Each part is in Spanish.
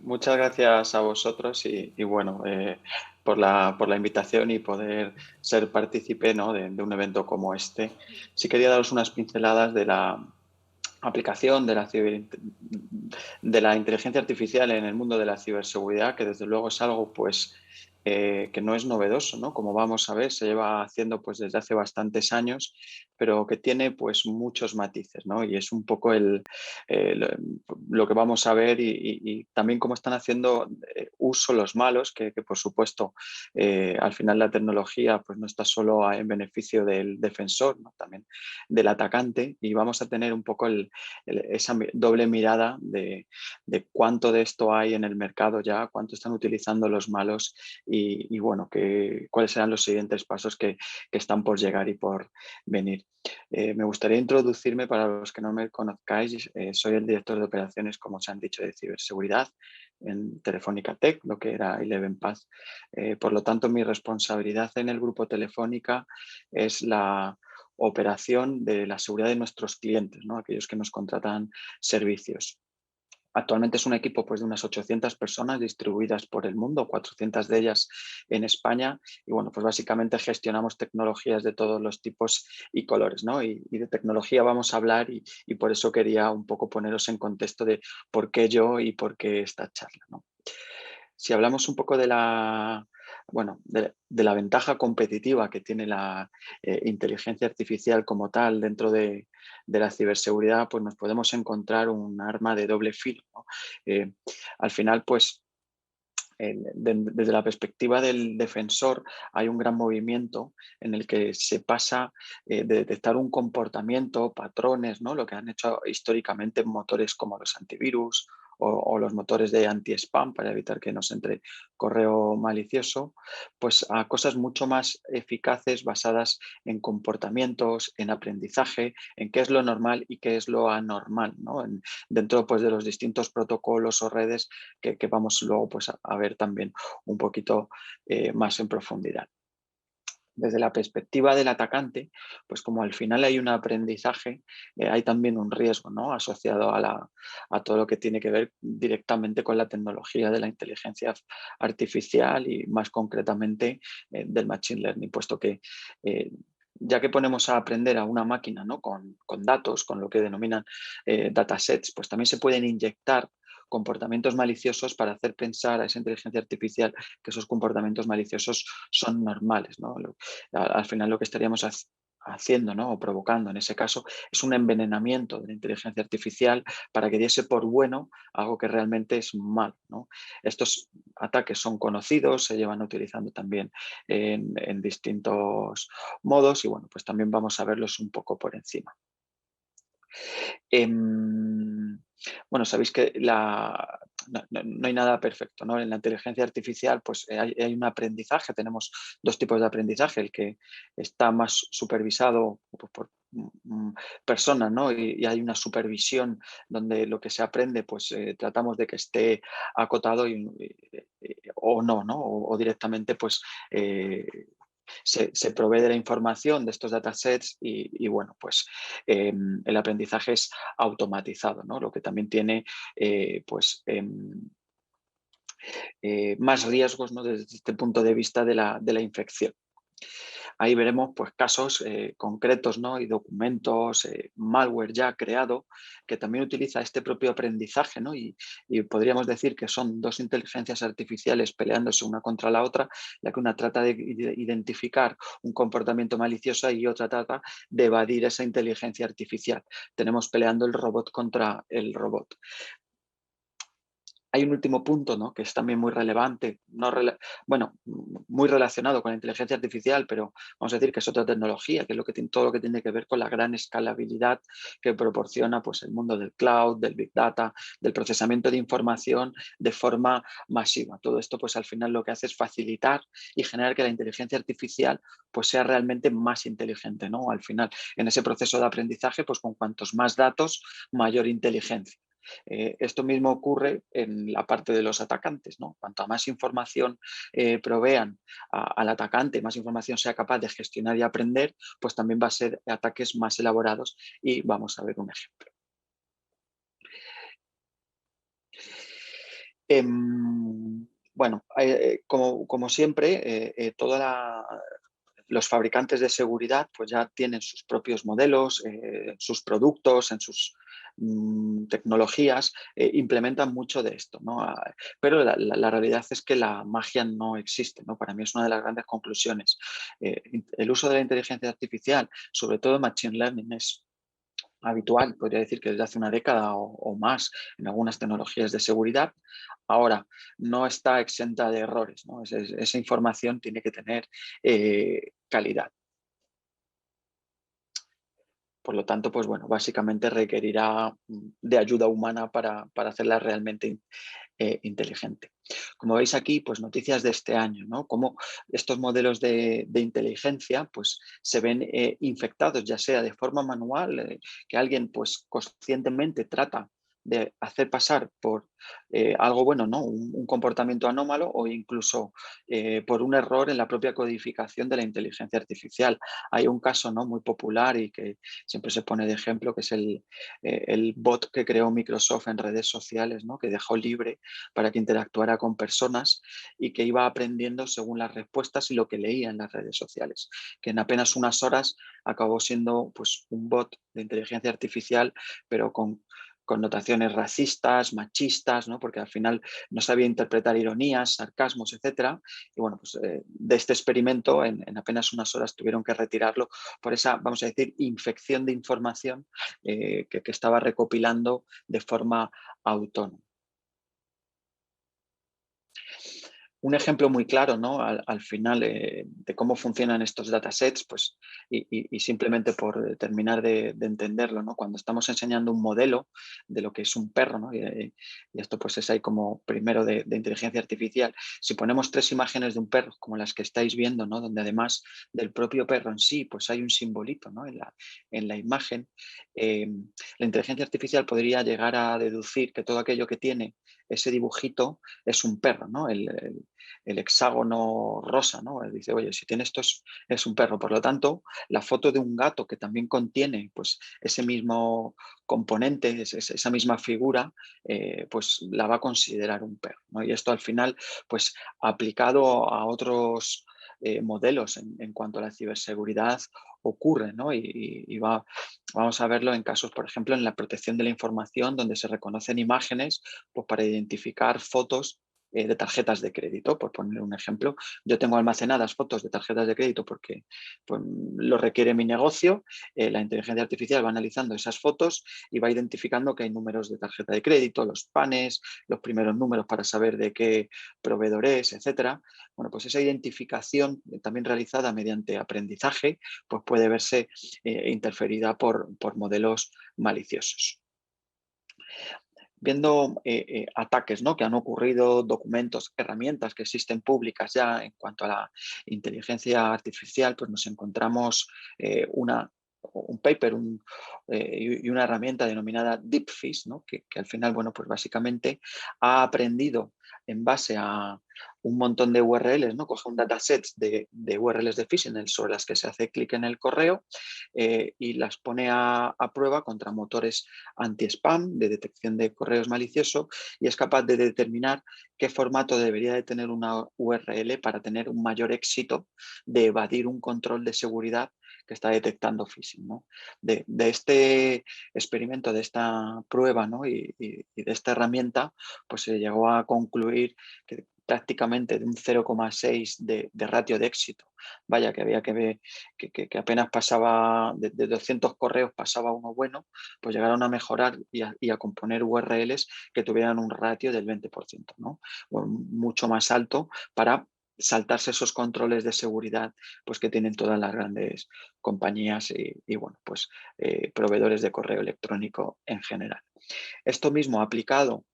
Muchas gracias a vosotros y bueno, por la invitación y poder ser partícipe, ¿no? de un evento como este. Sí quería daros unas pinceladas de la aplicación de la inteligencia artificial en el mundo de la ciberseguridad, que desde luego es algo pues, que no es novedoso, ¿no? Como vamos a ver, se lleva haciendo pues, desde hace bastantes años, pero que tiene pues, muchos matices, ¿no? Y es un poco eh, lo, lo que vamos a ver y también cómo están haciendo uso los malos, que por supuesto al final la tecnología pues, no está solo en beneficio del defensor, ¿no? También del atacante, y vamos a tener un poco esa doble mirada de cuánto de esto hay en el mercado ya, cuánto están utilizando los malos y bueno, cuáles serán los siguientes pasos que están por llegar y por venir. Me gustaría introducirme para los que no me conozcáis. Soy el director de operaciones, como os han dicho, de ciberseguridad en Telefónica Tech, lo que era Eleven Path. Por lo tanto, mi responsabilidad en el grupo Telefónica es la operación de la seguridad de nuestros clientes, ¿no? Aquellos que nos contratan servicios. Actualmente es un equipo pues, de unas 800 personas distribuidas por el mundo, 400 de ellas en España. Y bueno, pues básicamente gestionamos tecnologías de todos los tipos y colores, ¿no? Y de tecnología vamos a hablar y por eso quería un poco poneros en contexto de por qué yo y por qué esta charla, ¿no? Si hablamos un poco de la ventaja competitiva que tiene la inteligencia artificial como tal dentro de la ciberseguridad, pues nos podemos encontrar un arma de doble filo, ¿no? Eh, Al final, pues desde la perspectiva del defensor hay un gran movimiento en el que se pasa de detectar un comportamiento, patrones, ¿no? Lo que han hecho históricamente motores como los antivirus o los motores de anti-spam para evitar que nos entre correo malicioso, pues a cosas mucho más eficaces basadas en comportamientos, en aprendizaje, en qué es lo normal y qué es lo anormal, ¿no? Dentro pues, de los distintos protocolos o redes que vamos luego pues, a ver también un poquito más en profundidad. Desde la perspectiva del atacante, pues como al final hay un aprendizaje, hay también un riesgo, ¿no? Asociado a todo lo que tiene que ver directamente con la tecnología de la inteligencia artificial y más concretamente del machine learning, puesto que ya que ponemos a aprender a una máquina, ¿no? con datos, con lo que denominan datasets, pues también se pueden inyectar comportamientos maliciosos para hacer pensar a esa inteligencia artificial que esos comportamientos maliciosos son normales, ¿no? Al final lo que estaríamos haciendo, ¿no? O provocando en ese caso es un envenenamiento de la inteligencia artificial para que diese por bueno algo que realmente es malo, ¿no? Estos ataques son conocidos, se llevan utilizando también en distintos modos y bueno, pues también vamos a verlos un poco por encima. Em, bueno, sabéis que no hay nada perfecto, ¿no? En la inteligencia artificial pues hay un aprendizaje, tenemos dos tipos de aprendizaje, el que está más supervisado por personas, ¿no? Y hay una supervisión donde lo que se aprende pues tratamos de que esté acotado o no, ¿no? O directamente pues se provee de la información de estos datasets y bueno, pues el aprendizaje es automatizado, ¿no? Lo que también tiene pues más riesgos, ¿no? Desde este punto de vista de la infección. Ahí veremos pues, casos concretos, ¿no? Y documentos, malware ya creado, que también utiliza este propio aprendizaje, ¿no? Y podríamos decir que son dos inteligencias artificiales peleándose una contra la otra, ya que una trata de identificar un comportamiento malicioso y otra trata de evadir esa inteligencia artificial. Tenemos peleando el robot contra el robot. Hay un último punto, ¿no? Que es también muy relevante, muy relacionado con la inteligencia artificial, pero vamos a decir que es otra tecnología, que es todo lo que tiene que ver con la gran escalabilidad que proporciona pues, el mundo del cloud, del big data, del procesamiento de información de forma masiva. Todo esto pues, al final lo que hace es facilitar y generar que la inteligencia artificial pues, sea realmente más inteligente, ¿no? Al final, en ese proceso de aprendizaje, pues con cuantos más datos, mayor inteligencia. Esto mismo ocurre en la parte de los atacantes, ¿no? Cuanto más información provean al atacante, más información sea capaz de gestionar y aprender, pues también va a ser ataques más elaborados y vamos a ver un ejemplo. Bueno, como siempre, los fabricantes de seguridad pues ya tienen sus propios modelos, sus productos, en sus tecnologías, implementan mucho de esto, ¿no? Pero la realidad es que la magia no existe, ¿no? Para mí es una de las grandes conclusiones. El uso de la inteligencia artificial, sobre todo Machine Learning, es habitual, podría decir que desde hace una década o más en algunas tecnologías de seguridad. Ahora, no está exenta de errores, ¿no? Esa información tiene que tener calidad. Por lo tanto, pues bueno, básicamente requerirá de ayuda humana para hacerla realmente inteligente. Como veis aquí, pues noticias de este año, ¿no? Cómo estos modelos de inteligencia pues se ven infectados, ya sea de forma manual, que alguien pues conscientemente trata de hacer pasar por algo bueno, ¿no? Un comportamiento anómalo o incluso por un error en la propia codificación de la inteligencia artificial. Hay un caso, ¿no? Muy popular y que siempre se pone de ejemplo, que es el bot que creó Microsoft en redes sociales, ¿no? Que dejó libre para que interactuara con personas y que iba aprendiendo según las respuestas y lo que leía en las redes sociales, que en apenas unas horas acabó siendo pues, un bot de inteligencia artificial, pero con connotaciones racistas, machistas, ¿no? Porque al final no sabía interpretar ironías, sarcasmos, etcétera. Y bueno, pues de este experimento en apenas unas horas tuvieron que retirarlo por esa, vamos a decir, infección de información que estaba recopilando de forma autónoma. Un ejemplo muy claro, ¿no? Al final de cómo funcionan estos datasets, pues, y simplemente por terminar de entenderlo, ¿no? Cuando estamos enseñando un modelo de lo que es un perro, ¿no? Y esto pues es ahí como primero de inteligencia artificial. Si ponemos 3 imágenes de un perro, como las que estáis viendo, ¿no? Donde además del propio perro en sí, pues hay un simbolito, ¿no? En la imagen, la inteligencia artificial podría llegar a deducir que todo aquello que tiene ese dibujito es un perro, ¿no? El hexágono rosa, ¿no? Dice, oye, si tiene esto es un perro. Por lo tanto, la foto de un gato que también contiene pues, ese mismo componente, esa misma figura, pues la va a considerar un perro, ¿no? Y esto al final, pues aplicado a otros modelos en cuanto a la ciberseguridad ocurre, ¿no? Vamos a verlo en casos, por ejemplo, en la protección de la información, donde se reconocen imágenes pues, para identificar fotos de tarjetas de crédito, por poner un ejemplo. Yo tengo almacenadas fotos de tarjetas de crédito porque pues, lo requiere mi negocio. La inteligencia artificial va analizando esas fotos y va identificando que hay números de tarjeta de crédito, los panes, los primeros números para saber de qué proveedor es, etcétera. Bueno, pues esa identificación también realizada mediante aprendizaje pues puede verse interferida por modelos maliciosos. Viendo ataques, ¿no? Que han ocurrido, documentos, herramientas que existen públicas ya en cuanto a la inteligencia artificial, pues nos encontramos un paper y una herramienta denominada DeepFish, ¿no? Que al final, bueno, pues básicamente ha aprendido en base a un montón de URLs, ¿no? Coge un dataset de URLs de phishing sobre las que se hace clic en el correo y las pone a prueba contra motores anti-spam, de detección de correos maliciosos, y es capaz de determinar qué formato debería de tener una URL para tener un mayor éxito de evadir un control de seguridad que está detectando phishing, ¿no? De este experimento, de esta prueba, ¿no? y de esta herramienta, pues se llegó a concluir que prácticamente de un 0,6 de ratio de éxito. Vaya, que había que ver que apenas pasaba, de 200 correos pasaba uno bueno, pues llegaron a mejorar y a componer URLs que tuvieran un ratio del 20%, ¿no? Mucho más alto para saltarse esos controles de seguridad pues, que tienen todas las grandes compañías y bueno, pues proveedores de correo electrónico en general. Esto mismo aplicado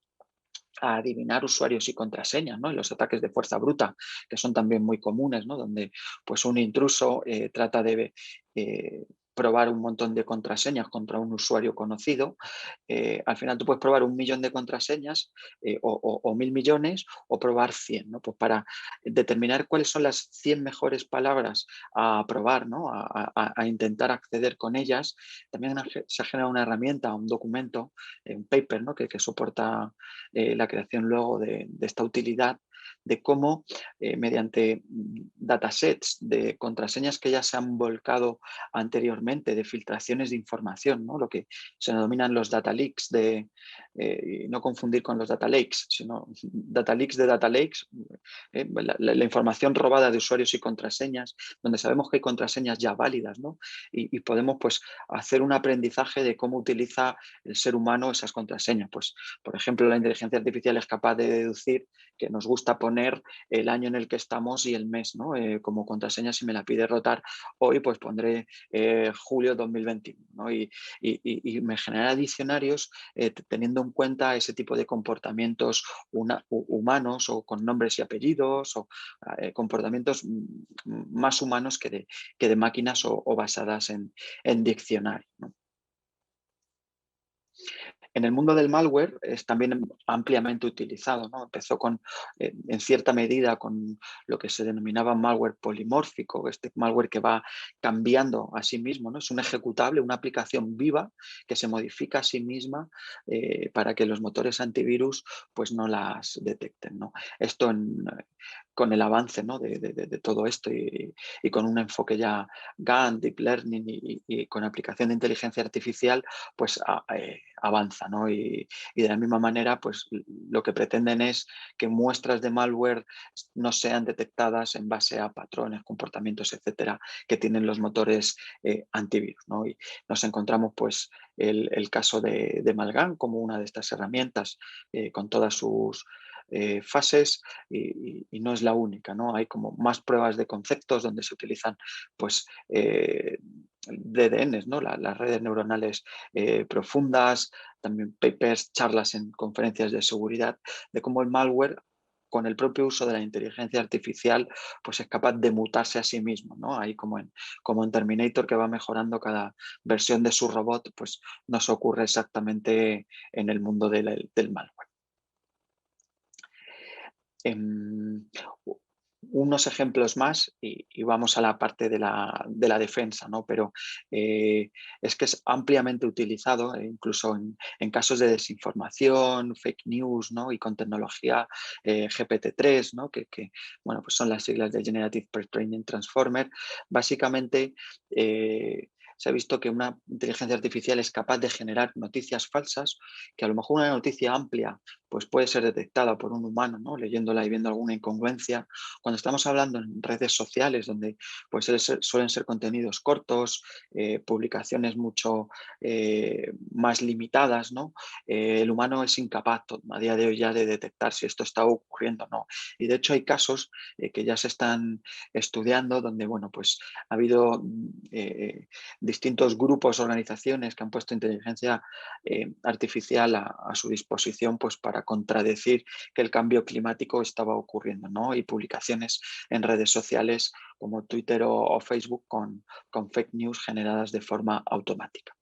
a adivinar usuarios y contraseñas, ¿no? Y los ataques de fuerza bruta, que son también muy comunes, ¿no? Donde pues un intruso trata de probar un montón de contraseñas contra un usuario conocido. Al final tú puedes probar 1 millón de contraseñas o 1.000 millones o probar 100, ¿no? Pues para determinar cuáles son las 100 mejores palabras a probar, ¿no? A intentar acceder con ellas, también se ha generado una herramienta, un documento, un paper, ¿no? que soporta la creación luego de esta utilidad, de cómo mediante datasets de contraseñas que ya se han volcado anteriormente, de filtraciones de información, ¿no? Lo que se denominan los data leaks, y no confundir con los data lakes, sino data leaks de data lakes, la información robada de usuarios y contraseñas, donde sabemos que hay contraseñas ya válidas, ¿no? Y podemos pues hacer un aprendizaje de cómo utiliza el ser humano esas contraseñas. Pues, por ejemplo, la inteligencia artificial es capaz de deducir que nos gusta poner el año en el que estamos y el mes, ¿no? Como contraseña, si me la pide rotar hoy, pues pondré julio 2021, ¿no? Y me genera diccionarios teniendo en cuenta ese tipo de comportamientos humanos o con nombres y apellidos o comportamientos más humanos que de máquinas o basadas en diccionario, ¿no? En el mundo del malware es también ampliamente utilizado, ¿no? Empezó en cierta medida con lo que se denominaba malware polimórfico, este malware que va cambiando a sí mismo, ¿no? Es un ejecutable, una aplicación viva que se modifica a sí misma para que los motores antivirus pues, no las detecten, ¿no? Esto con el avance, ¿no? de todo esto y con un enfoque ya GAN, Deep Learning y con aplicación de inteligencia artificial, pues avanza, ¿no? Y de la misma manera, pues lo que pretenden es que muestras de malware no sean detectadas en base a patrones, comportamientos, etcétera, que tienen los motores antivirus, ¿no? Y nos encontramos, pues, el caso de Malgan como una de estas herramientas con todas sus fases y no es la única, ¿no? Hay como más pruebas de conceptos donde se utilizan, pues, DDNs, ¿no? Las redes neuronales profundas, también papers, charlas en conferencias de seguridad, de cómo el malware con el propio uso de la inteligencia artificial, pues es capaz de mutarse a sí mismo, ¿no? Ahí como en Terminator, que va mejorando cada versión de su robot, pues nos ocurre exactamente en el mundo del malware. Em, Unos ejemplos más y vamos a la parte de la defensa, ¿no? Pero es que es ampliamente utilizado, incluso en casos de desinformación, fake news, ¿no? Y con tecnología GPT-3, ¿no? Bueno, pues son las siglas de Generative Pre-Training Transformer. Básicamente, se ha visto que una inteligencia artificial es capaz de generar noticias falsas, que a lo mejor una noticia amplia pues puede ser detectada por un humano, ¿no? Leyéndola y viendo alguna incongruencia. Cuando estamos hablando en redes sociales, donde pues, suelen ser contenidos cortos, publicaciones mucho más limitadas, ¿no? El humano es incapaz a día de hoy ya de detectar si esto está ocurriendo o no. Y de hecho hay casos que ya se están estudiando donde, bueno, pues ha habido distintos grupos, organizaciones que han puesto inteligencia artificial a su disposición pues para contradecir que el cambio climático estaba ocurriendo, ¿no? Y publicaciones en redes sociales como Twitter o Facebook con fake news generadas de forma automática.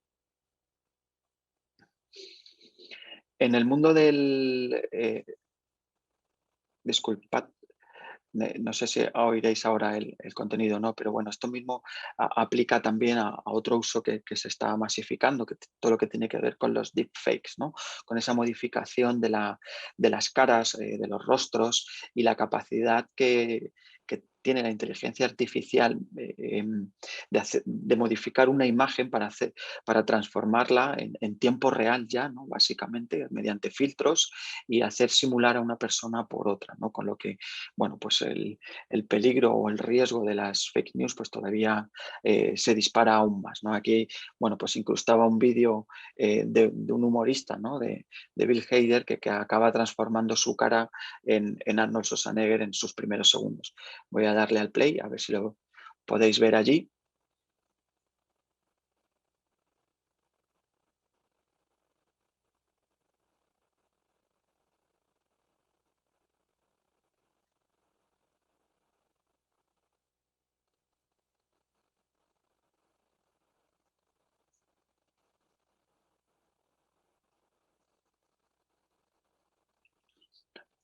En el mundo disculpad, no sé si oiréis ahora el contenido o no, pero bueno, esto mismo aplica también a otro uso que se está masificando, todo lo que tiene que ver con los deepfakes, ¿no? Con esa modificación de las caras, de los rostros y la capacidad que tiene la inteligencia artificial de modificar una imagen para transformarla en tiempo real ya, ¿no? Básicamente, mediante filtros y hacer simular a una persona por otra, ¿no? Con lo que bueno, pues el peligro o el riesgo de las fake news pues todavía se dispara aún más, ¿no? Aquí, bueno, pues incrustaba un vídeo de un humorista, ¿no? De Bill Hader que acaba transformando su cara en Arnold Schwarzenegger en sus primeros segundos. Voy a darle al play a ver si lo podéis ver allí.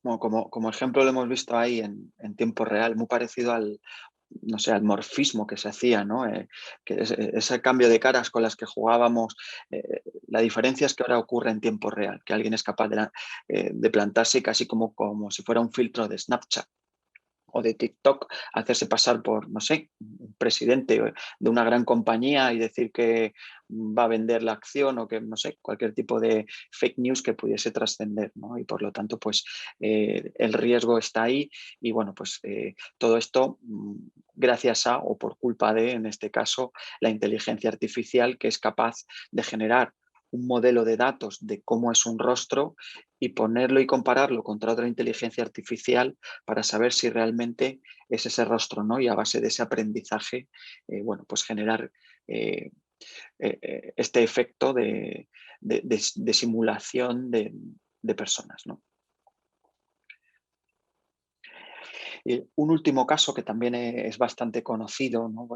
Bueno, como ejemplo lo hemos visto ahí en tiempo real, muy parecido al, no sé, al morfismo que se hacía, ¿no? Que ese cambio de caras con las que jugábamos, la diferencia es que ahora ocurre en tiempo real, que alguien es capaz de plantarse casi como si fuera un filtro de Snapchat o de TikTok, hacerse pasar por, no sé, un presidente de una gran compañía y decir que va a vender la acción o que, no sé, cualquier tipo de fake news que pudiese trascender, ¿no? Y por lo tanto, pues el riesgo está ahí y bueno, pues todo esto gracias a o por culpa de, en este caso, la inteligencia artificial que es capaz de generar un modelo de datos de cómo es un rostro y ponerlo y compararlo contra otra inteligencia artificial para saber si realmente es ese rostro, ¿no? Y a base de ese aprendizaje, bueno, pues generar eh, este efecto de simulación de personas, ¿no? Un último caso que también es bastante conocido, ¿no?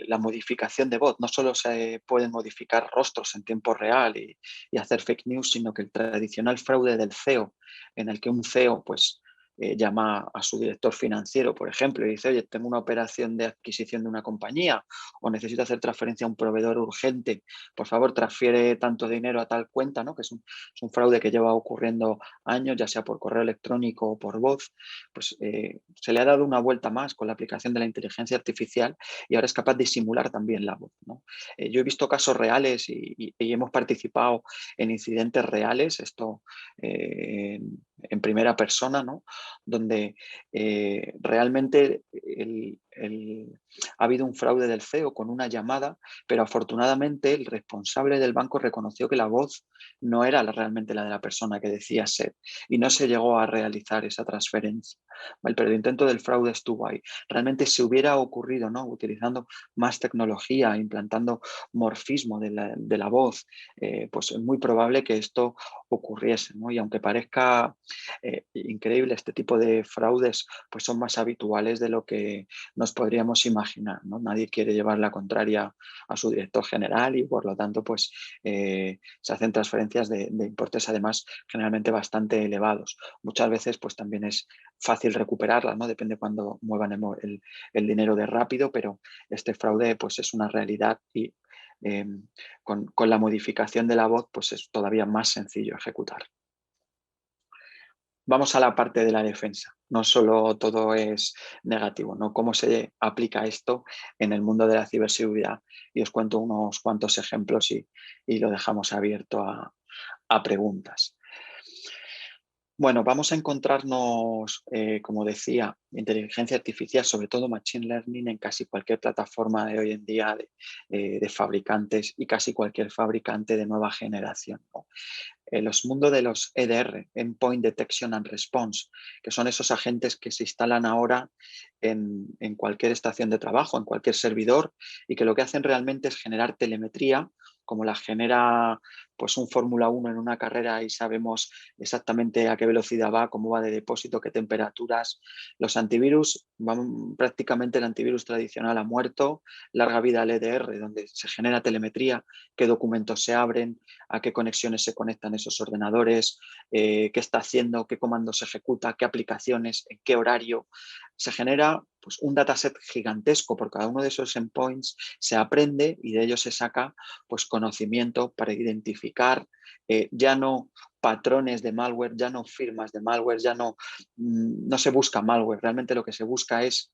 La modificación de voz. No solo se pueden modificar rostros en tiempo real y hacer fake news, sino que el tradicional fraude del CEO, en el que un CEO pues, llama a su director financiero, por ejemplo, y dice, oye, tengo una operación de adquisición de una compañía o necesito hacer transferencia a un proveedor urgente, por favor, transfiere tanto dinero a tal cuenta, ¿no? Que es un fraude que lleva ocurriendo años, ya sea por correo electrónico o por voz, pues se le ha dado una vuelta más con la aplicación de la inteligencia artificial y ahora es capaz de simular también la voz, ¿no? Yo he visto casos reales y hemos participado en incidentes reales, esto en primera persona, ¿no? Donde realmente ha habido un fraude del CEO con una llamada, pero afortunadamente el responsable del banco reconoció que la voz no era realmente la de la persona que decía ser y no se llegó a realizar esa transferencia. ¿Vale? Pero el intento del fraude estuvo ahí. Realmente si hubiera ocurrido, ¿no? Utilizando más tecnología, implantando morfismo de la voz, pues es muy probable que esto ocurriese, ¿no? Y aunque parezca increíble, este tipo de fraudes pues son más habituales de lo que nos podríamos imaginar, ¿no? Nadie quiere llevar la contraria a su director general y por lo tanto pues se hacen transferencias de importes además generalmente bastante elevados. Muchas veces pues también es fácil recuperarla, ¿no? Depende cuando muevan el dinero de rápido, pero este fraude pues es una realidad y eh, con la modificación de la voz pues es todavía más sencillo ejecutar. Vamos a la parte de la defensa. No solo todo es negativo, ¿no? ¿Cómo se aplica esto en el mundo de la ciberseguridad? Y os cuento unos cuantos ejemplos y lo dejamos abierto a preguntas. Bueno, vamos a encontrarnos, como decía, inteligencia artificial, sobre todo machine learning, en casi cualquier plataforma de hoy en día de fabricantes y casi cualquier fabricante de nueva generación, ¿no? Los mundos de los EDR, Endpoint Detection and Response, que son esos agentes que se instalan ahora en cualquier estación de trabajo, en cualquier servidor, y que lo que hacen realmente es generar telemetría, como la genera pues un Fórmula 1 en una carrera y sabemos exactamente a qué velocidad va, cómo va de depósito, qué temperaturas. Los antivirus, prácticamente el antivirus tradicional ha muerto, larga vida al EDR, donde se genera telemetría, qué documentos se abren, a qué conexiones se conectan esos ordenadores, qué está haciendo, qué comando se ejecuta, qué aplicaciones, en qué horario. Se genera pues, un dataset gigantesco por cada uno de esos endpoints, se aprende y de ello se saca pues, conocimiento para identificar ya no patrones de malware, ya no firmas de malware, ya no se busca malware, realmente lo que se busca es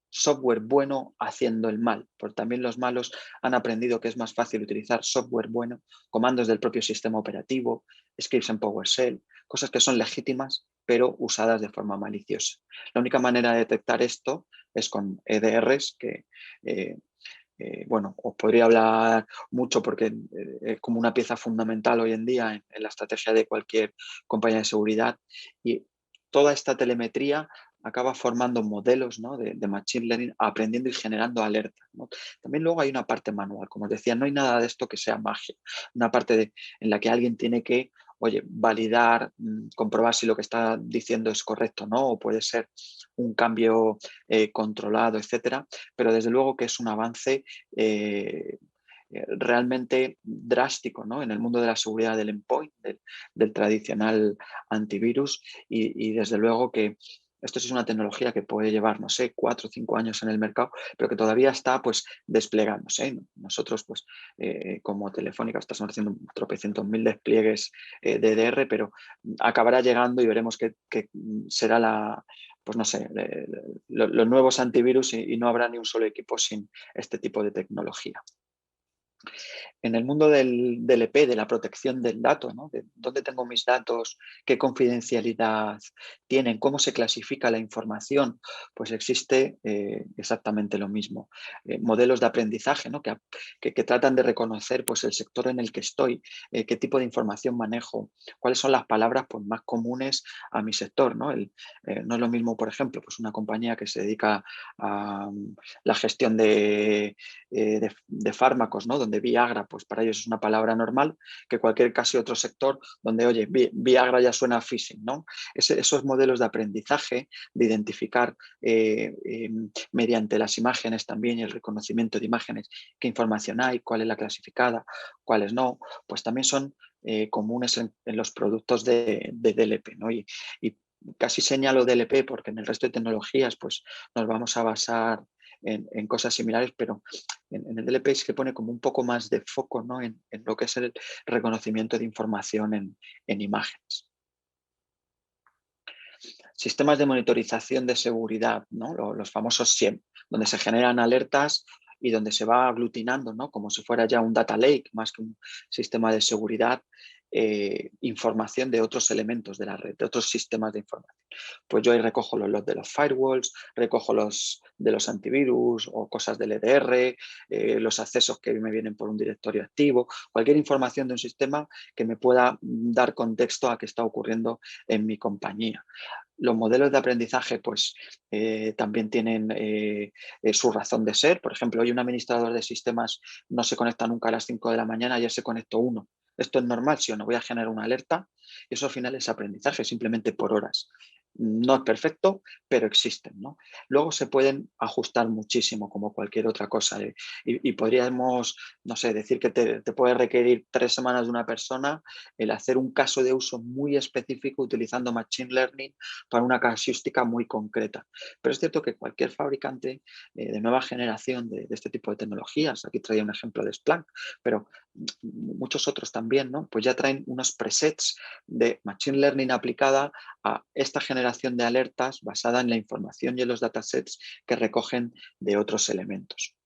software bueno haciendo el mal, porque también los malos han aprendido que es más fácil utilizar software bueno, comandos del propio sistema operativo, scripts en PowerShell, cosas que son legítimas pero usadas de forma maliciosa. La única manera de detectar esto es con EDRs que bueno, os podría hablar mucho porque es como una pieza fundamental hoy en día en la estrategia de cualquier compañía de seguridad y toda esta telemetría acaba formando modelos, ¿no? de machine learning, aprendiendo y generando alertas, ¿no? También luego hay una parte manual, como os decía, no hay nada de esto que sea magia, una parte en la que alguien tiene que, oye, validar, comprobar si lo que está diciendo es correcto, ¿no? O puede ser un cambio controlado, etcétera, pero desde luego que es un avance realmente drástico, ¿no? En el mundo de la seguridad del endpoint, del tradicional antivirus y desde luego que esto sí es una tecnología que puede llevar, no sé, 4 o 5 años en el mercado, pero que todavía está pues desplegándose. Nosotros, pues, como Telefónica, estamos haciendo tropecientos mil despliegues de EDR, pero acabará llegando y veremos que será pues no sé, los nuevos antivirus y no habrá ni un solo equipo sin este tipo de tecnología. En el mundo del DLP, de la protección del dato, ¿no? De dónde tengo mis datos, qué confidencialidad tienen, cómo se clasifica la información, pues existe exactamente lo mismo. Modelos de aprendizaje, ¿no? que tratan de reconocer pues, el sector en el que estoy, qué tipo de información manejo, cuáles son las palabras pues, más comunes a mi sector. No es lo mismo, por ejemplo, pues una compañía que se dedica a la gestión de fármacos, ¿no? Donde Viagra, pues para ellos es una palabra normal, que cualquier casi otro sector donde, oye, Viagra ya suena a phishing, ¿no? Esos modelos de aprendizaje, de identificar mediante las imágenes también y el reconocimiento de imágenes qué información hay, cuál es la clasificada, cuáles no, pues también son comunes en los productos de DLP, ¿no? Y casi señalo DLP porque en el resto de tecnologías pues nos vamos a basar en cosas similares, pero en el DLP es que pone como un poco más de foco, ¿no? en lo que es el reconocimiento de información en imágenes. Sistemas de monitorización de seguridad, ¿no? Los famosos SIEM, donde se generan alertas y donde se va aglutinando, ¿no? Como si fuera ya un data lake más que un sistema de seguridad, información de otros elementos de la red, de otros sistemas de información. Pues yo ahí recojo los logs de los firewalls, recojo los de los antivirus o cosas del EDR, los accesos que me vienen por un directorio activo, cualquier información de un sistema que me pueda dar contexto a qué está ocurriendo en mi compañía. Los modelos de aprendizaje pues, también tienen su razón de ser. Por ejemplo, hoy un administrador de sistemas no se conecta nunca a las 5 de la mañana, ya se conectó uno. ¿Esto es normal? Sí o no. Voy a generar una alerta. Eso al final es aprendizaje, simplemente por horas. No es perfecto, pero existen, ¿no? Luego se pueden ajustar muchísimo, como cualquier otra cosa. Y podríamos, no sé, decir que te puede requerir 3 semanas de una persona el hacer un caso de uso muy específico utilizando Machine Learning para una casuística muy concreta. Pero es cierto que cualquier fabricante de nueva generación de este tipo de tecnologías, aquí traía un ejemplo de Splunk, pero muchos otros también, ¿no? Pues ya traen unos presets de Machine Learning aplicada a esta generación de alertas basada en la información y en los datasets que recogen de otros elementos.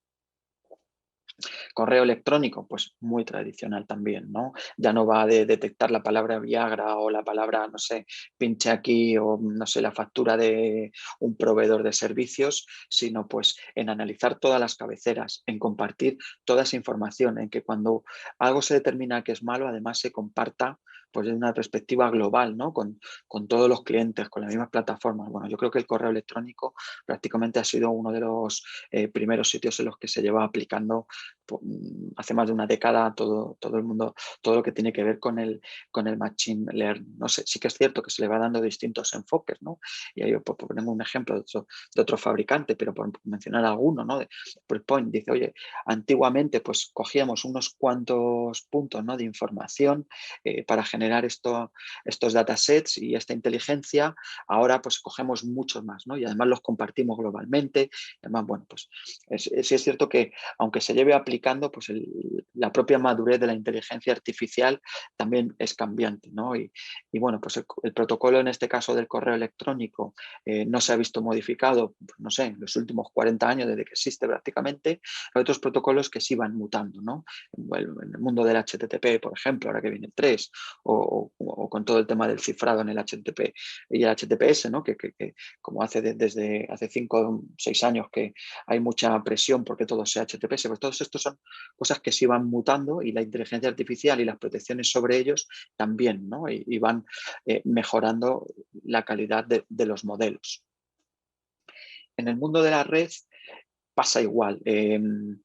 Correo electrónico, pues muy tradicional también, ¿no? Ya no va de detectar la palabra Viagra o la palabra, no sé, pinche aquí o, no sé, la factura de un proveedor de servicios, sino pues en analizar todas las cabeceras, en compartir toda esa información, en que cuando algo se determina que es malo, además se comparta pues desde una perspectiva global, ¿no? Con todos los clientes, con las mismas plataformas. Bueno, yo creo que el correo electrónico prácticamente ha sido uno de los primeros sitios en los que se lleva aplicando hace más de una década todo el mundo, todo lo que tiene que ver con el machine learning. No sé, sí que es cierto que se le va dando distintos enfoques, ¿no? Y ahí por poner un ejemplo de otro fabricante, pero por mencionar alguno, ¿no? Proofpoint dice, oye, antiguamente pues cogíamos unos cuantos puntos, ¿no? de información para generar estos datasets y esta inteligencia, ahora pues cogemos muchos más, ¿no? Y además los compartimos globalmente. Además, bueno, pues sí es cierto que aunque se lleve aplicando, pues la propia madurez de la inteligencia artificial también es cambiante, ¿no? Y bueno, pues el protocolo en este caso del correo electrónico no se ha visto modificado, pues, no sé, en los últimos 40 años desde que existe prácticamente. Hay otros protocolos que sí van mutando, ¿no? En el mundo del HTTP, por ejemplo, ahora que viene el 3, o con todo el tema del cifrado en el HTTP y el HTTPS, ¿no? Que como desde hace 5 o 6 años que hay mucha presión porque todo sea HTTPS, pues todos estos son cosas que sí van mutando y la inteligencia artificial y las protecciones sobre ellos también, ¿no? Y van mejorando la calidad de los modelos. En el mundo de la red pasa igual. ¿Qué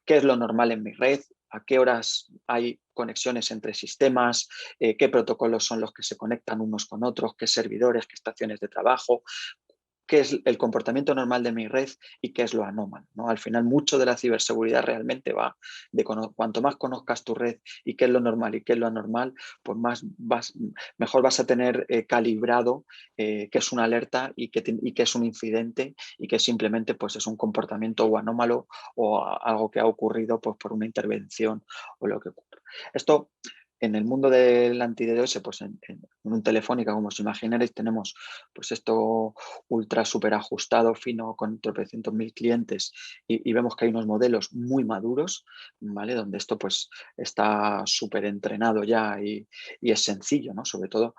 es lo normal en mi red? ¿A qué horas hay conexiones entre sistemas? ¿Qué protocolos son los que se conectan unos con otros? ¿Qué servidores? ¿Qué estaciones de trabajo? qué es el comportamiento normal de mi red y qué es lo anómalo, ¿no? Al final, mucho de la ciberseguridad realmente va de cuanto más conozcas tu red y qué es lo normal y qué es lo anormal, pues mejor vas a tener calibrado qué es una alerta y qué es un incidente y que simplemente pues, es un comportamiento o anómalo o algo que ha ocurrido pues, por una intervención o lo que ocurre. Esto en el mundo del anti-DDoS, pues en un Telefónica, como os imaginaréis, tenemos pues esto ultra súper ajustado, fino, con tropecientos mil clientes y vemos que hay unos modelos muy maduros, ¿vale? Donde esto pues está súper entrenado ya y es sencillo, ¿no? Sobre todo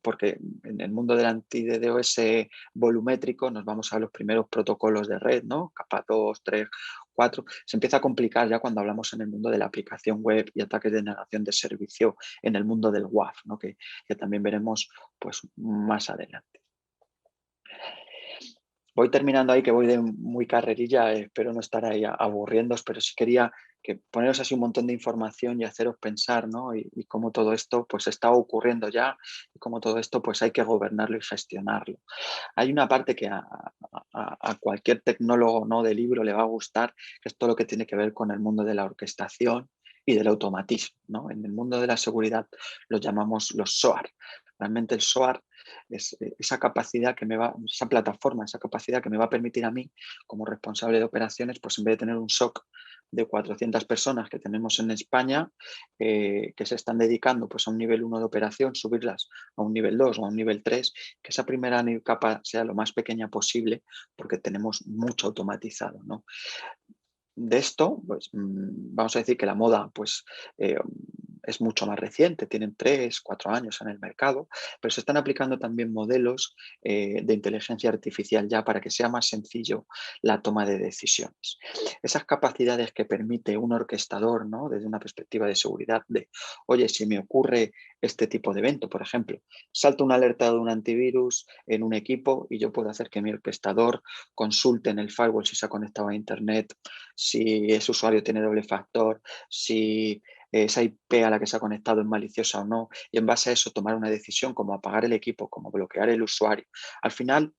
porque en el mundo del anti-DDoS volumétrico nos vamos a los primeros protocolos de red, ¿no? Capa 2, 3, 4. Se empieza a complicar ya cuando hablamos en el mundo de la aplicación web y ataques de negación de servicio en el mundo del WAF, ¿no? que también veremos pues, más adelante. Voy terminando ahí, que voy de muy carrerilla, espero no estar ahí aburriéndoos, pero sí quería poneros así un montón de información y haceros pensar, ¿no? Y cómo todo esto pues está ocurriendo ya y cómo todo esto pues hay que gobernarlo y gestionarlo. Hay una parte que a cualquier tecnólogo, ¿no? De libro le va a gustar, que es todo lo que tiene que ver con el mundo de la orquestación y del automatismo, ¿no? En el mundo de la seguridad los llamamos los SOAR. Realmente el SOAR es esa capacidad esa plataforma, esa capacidad que me va a permitir a mí, como responsable de operaciones, pues en vez de tener un SOC de 400 personas que tenemos en España, que se están dedicando pues, a un nivel 1 de operación, subirlas a un nivel 2 o a un nivel 3, que esa primera capa sea lo más pequeña posible, porque tenemos mucho automatizado, ¿no? De esto, pues vamos a decir que la moda pues, es mucho más reciente, tienen 3, 4 años en el mercado, pero se están aplicando también modelos de inteligencia artificial ya para que sea más sencillo la toma de decisiones. Esas capacidades que permite un orquestador, ¿no? Desde una perspectiva de seguridad, de, oye, si me ocurre este tipo de evento, por ejemplo, salta una alerta de un antivirus en un equipo y yo puedo hacer que mi orquestador consulte en el firewall si se ha conectado a Internet, si ese usuario tiene doble factor, si esa IP a la que se ha conectado es maliciosa o no, y en base a eso tomar una decisión como apagar el equipo, como bloquear el usuario. Al final,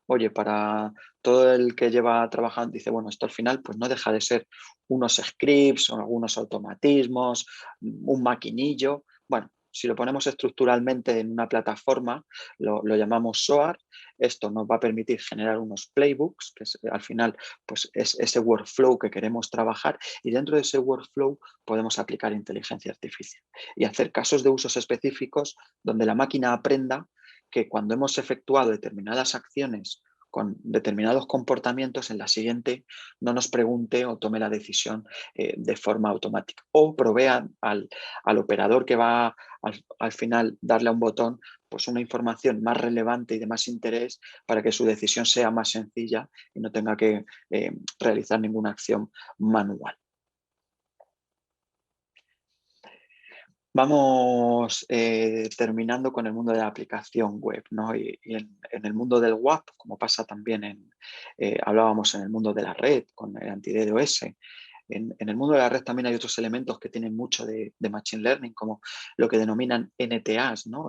oye, para todo el que lleva trabajando, dice, bueno, esto al final pues no deja de ser unos scripts o algunos automatismos, un maquinillo. Bueno, si lo ponemos estructuralmente en una plataforma, lo llamamos SOAR. Esto nos va a permitir generar unos playbooks, que al final pues, es ese workflow que queremos trabajar, y dentro de ese workflow podemos aplicar inteligencia artificial y hacer casos de usos específicos donde la máquina aprenda que cuando hemos efectuado determinadas acciones con determinados comportamientos, en la siguiente no nos pregunte o tome la decisión de forma automática. O provea al operador que va al final darle a un botón pues una información más relevante y de más interés para que su decisión sea más sencilla y no tenga que realizar ninguna acción manual. Vamos terminando con el mundo de la aplicación web, ¿no? Y en el mundo del WAP, como pasa también hablábamos en el mundo de la red, con el anti-DDoS. En el mundo de la red también hay otros elementos que tienen mucho de Machine Learning, como lo que denominan NTAs, ¿no?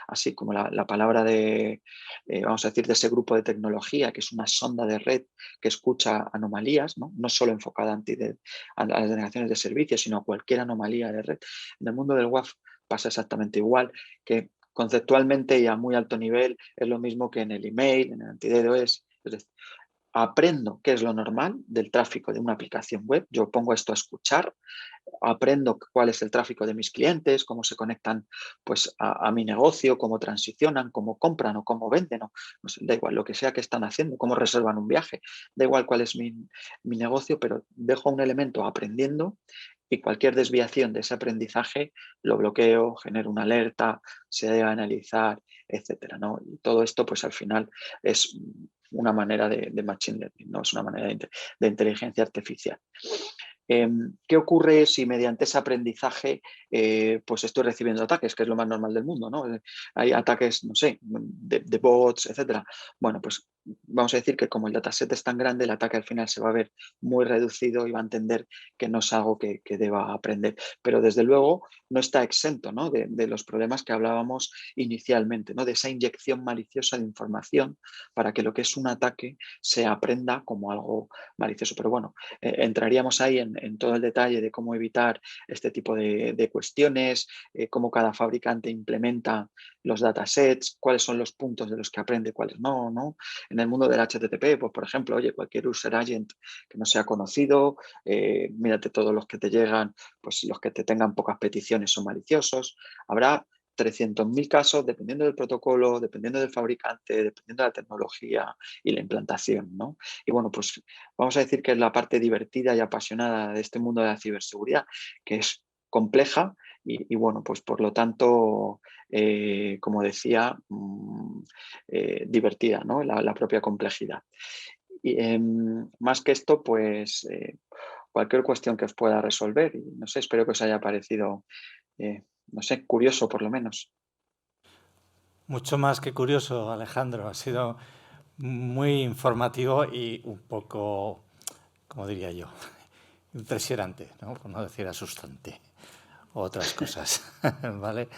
Así como la palabra vamos a decir, de ese grupo de tecnología, que es una sonda de red que escucha anomalías, no solo enfocada a las denegaciones de servicios, sino a cualquier anomalía de red. En el mundo del WAF pasa exactamente igual, que conceptualmente y a muy alto nivel es lo mismo que en el email, en el anti-DDoS. Es decir, aprendo qué es lo normal del tráfico de una aplicación web, yo pongo esto a escuchar, aprendo cuál es el tráfico de mis clientes, cómo se conectan pues, a mi negocio, cómo transicionan, cómo compran o cómo venden, no sé, da igual lo que sea que están haciendo, cómo reservan un viaje, da igual cuál es mi negocio, pero dejo un elemento aprendiendo y cualquier desviación de ese aprendizaje lo bloqueo, genero una alerta, se debe analizar, etcétera, ¿no? Y todo esto, pues al final es una manera de machine learning, ¿no? Es una manera de inteligencia artificial. ¿Qué ocurre si mediante ese aprendizaje pues estoy recibiendo ataques, que es lo más normal del mundo, ¿no? Hay ataques, no sé, de bots, etcétera. Bueno, pues vamos a decir que como el dataset es tan grande, el ataque al final se va a ver muy reducido y va a entender que no es algo que deba aprender. Pero desde luego no está exento, ¿no? de los problemas que hablábamos inicialmente, ¿no? De esa inyección maliciosa de información para que lo que es un ataque se aprenda como algo malicioso. Pero bueno, entraríamos ahí en todo el detalle de cómo evitar este tipo de cuestiones, cómo cada fabricante implementa los datasets, cuáles son los puntos de los que aprende, cuáles no, ¿no? En el mundo del HTTP, pues por ejemplo, oye, cualquier user agent que no sea conocido, mírate todos los que te llegan, pues los que te tengan pocas peticiones son maliciosos. Habrá 300.000 casos dependiendo del protocolo, dependiendo del fabricante, dependiendo de la tecnología y la implantación, ¿no? Y bueno, pues vamos a decir que es la parte divertida y apasionada de este mundo de la ciberseguridad, que es compleja y bueno, pues por lo tanto, como decía, divertida, ¿no? La propia complejidad. Y, más que esto, pues cualquier cuestión que os pueda resolver. Y no sé, espero que os haya parecido, no sé, curioso por lo menos. Mucho más que curioso, Alejandro. Ha sido muy informativo y un poco, como diría yo, impresionante, ¿no? Por no decir asustante o otras cosas, ¿vale?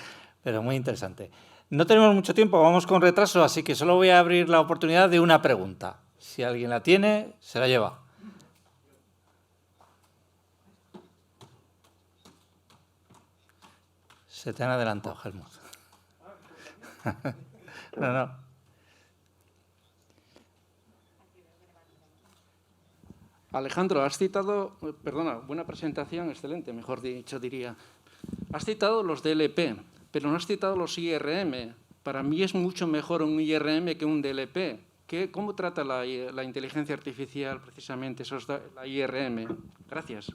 Pero muy interesante. No tenemos mucho tiempo, vamos con retraso, así que solo voy a abrir la oportunidad de una pregunta. Si alguien la tiene, se la lleva. Se te han adelantado, Helmut. No, no. Alejandro, has citado, perdona, buena presentación, excelente, mejor dicho diría. Has citado los DLP, pero no has citado los IRM. Para mí es mucho mejor un IRM que un DLP. ¿Cómo trata la inteligencia artificial precisamente la IRM? Gracias.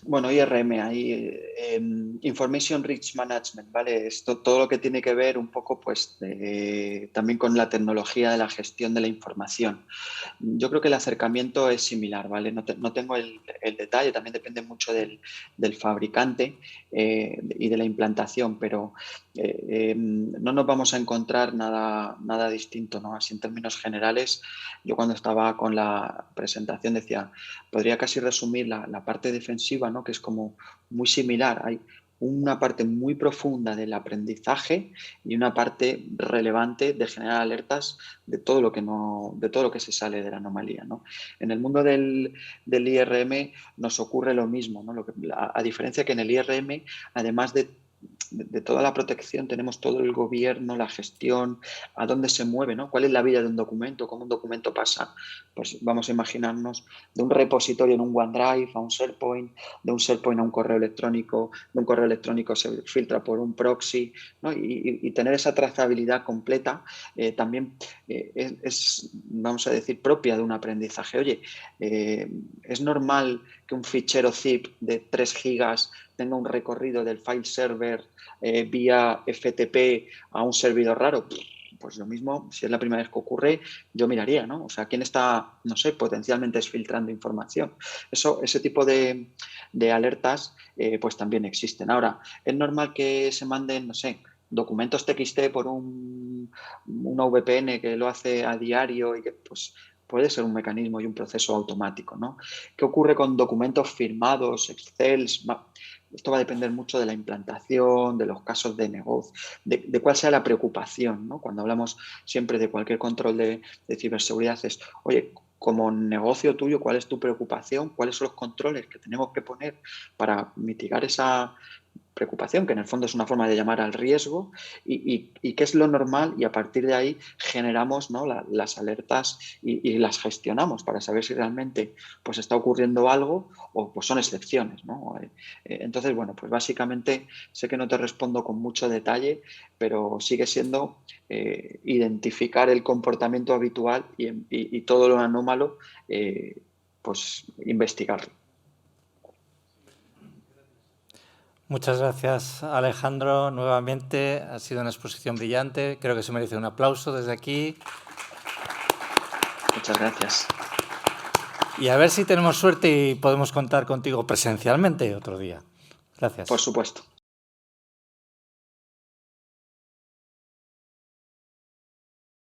Bueno, IRM, ahí, Information Rich Management, ¿vale? Esto, todo lo que tiene que ver un poco, pues, también con la tecnología de la gestión de la información. Yo creo que el acercamiento es similar, ¿vale? No tengo el detalle, también depende mucho del fabricante y de la implantación, pero no nos vamos a encontrar nada distinto, ¿no? Así en términos generales, yo cuando estaba con la presentación decía, podría casi resumir la parte defensiva, ¿no? Que es como muy similar. Hay una parte muy profunda del aprendizaje y una parte relevante de generar alertas de todo lo que no, de todo lo que se sale de la anomalía, ¿no? En el mundo del IRM nos ocurre lo mismo, ¿no? A diferencia que en el IRM, además de toda la protección, tenemos todo el gobierno, la gestión, a dónde se mueve, ¿no? ¿Cuál es la vida de un documento? ¿Cómo un documento pasa? Pues vamos a imaginarnos de un repositorio en un OneDrive a un SharePoint, de un SharePoint a un correo electrónico, de un correo electrónico se filtra por un proxy, ¿no? Y tener esa trazabilidad completa también vamos a decir, propia de un aprendizaje. Oye, es normal que un fichero zip de 3 gigas tenga un recorrido del file server vía FTP a un servidor raro. Pues lo mismo, si es la primera vez que ocurre, yo miraría, ¿no? O sea, ¿quién está, no sé, potencialmente filtrando información? Ese tipo de alertas, pues también existen. Ahora, es normal que se manden, no sé, documentos TXT por una VPN que lo hace a diario y que, pues, puede ser un mecanismo y un proceso automático, ¿no? ¿Qué ocurre con documentos firmados, Excel? Esto va a depender mucho de la implantación, de los casos de negocio, de cuál sea la preocupación, ¿no? Cuando hablamos siempre de cualquier control de ciberseguridad es, oye, como negocio tuyo, ¿cuál es tu preocupación? ¿Cuáles son los controles que tenemos que poner para mitigar esa preocupación, que en el fondo es una forma de llamar al riesgo, y qué es lo normal, y a partir de ahí generamos, ¿no? las alertas y las gestionamos para saber si realmente pues, está ocurriendo algo o pues, son excepciones, ¿no? Entonces, bueno, pues básicamente sé que no te respondo con mucho detalle, pero sigue siendo identificar el comportamiento habitual y todo lo anómalo, pues investigarlo. Muchas gracias, Alejandro. Nuevamente ha sido una exposición brillante. Creo que se merece un aplauso desde aquí. Muchas gracias. Y a ver si tenemos suerte y podemos contar contigo presencialmente otro día. Gracias. Por supuesto.